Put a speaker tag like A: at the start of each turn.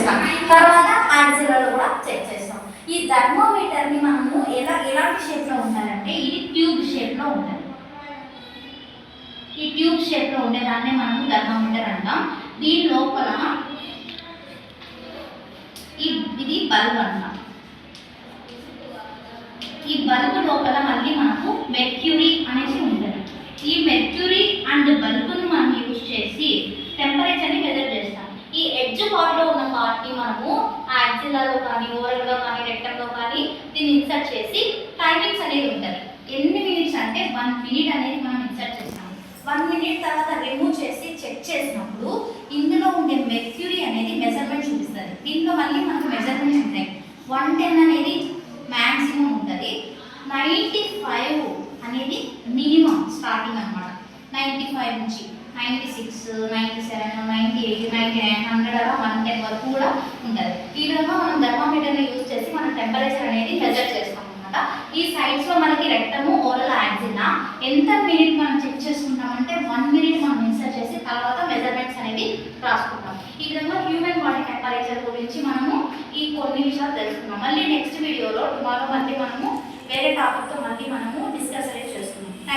A: చేస్తాం. తర్వాత యాక్సిలలో కూడా చెక్ చేస్తాం. ఈ థర్మోమీటర్ని మనము ఎలాంటి షేప్లో ఉండాలంటే ఇది ట్యూబ్ షేప్లో ఉంటుంది. ఈ ట్యూబ్ షేప్లో ఉండేదాన్ని మనము థర్మోమీటర్ అంటాం. దీని లోపల ఇది బల్బ్ అంటాం. ఈ బల్బ్ లోపల మళ్ళీ మనకు మెర్క్యూరీ అనేసి ఉంటుంది. ఈ మెర్క్యూరీ అండ్ బల్బును మనం యూజ్ చేసి టెంపరేచర్ని మెజర్ చేస్తాం. ఈ ఎడ్జ్ పార్ట్లో ఉన్న పార్ట్ని మనము యాక్సిలాలో కానీ ఓరల్గా కానీ రెక్టంలో కానీ దీన్ని ఇన్సర్ట్ చేసి టైమింగ్స్ అనేది ఉంటుంది. ఎన్ని మినిట్స్ అంటే 1 మినిట్ అనేది మనం ఇన్సర్ట్ చేస్తాం. 1 మినిట్ తర్వాత రిమూవ్ చేసి చెక్ చేసినప్పుడు ఇందులో ఉండే మెర్క్యూరీ అనేది మెజర్మెంట్ చూపిస్తుంది. దీంట్లో మళ్ళీ మనకు మెజర్మెంట్స్ ఉంటాయి. 110 అనేది మ్యాక్సిమం ఉంటుంది. 95 అనేది మినిమం స్టార్టింగ్ అనమాట. 95 నుంచి 96, 97, 98, 99, 100 అలా 110 వరకు కూడా ఉంటుంది. ఈ విధంగా మనం థర్మామీటర్ని యూజ్ చేసి మనం టెంపరేచర్ అనేది మెజర్ చేస్తాం అనమాట. ఈ సైడ్స్లో మనకి రెక్టము ఓరల్ యాక్సిలా ఎంత మినిట్ మనం చెక్ చేసుకుంటామంటే 1 మినిట్ మనం ఇన్సర్ట్ చేసి తర్వాత మెజర్మెంట్స్ అనేది రాసుకుంటాం. ఈ విధంగా హ్యూమన్ బాడీ టెంపరేచర్ గురించి మనము ఈ కొన్ని విషయాలు తెలుసుకున్నాం. మళ్ళీ నెక్స్ట్ వీడియోలో టుమారో మళ్ళీ మనము వేరే టాపిక్తో మళ్ళీ మనము డిస్కస్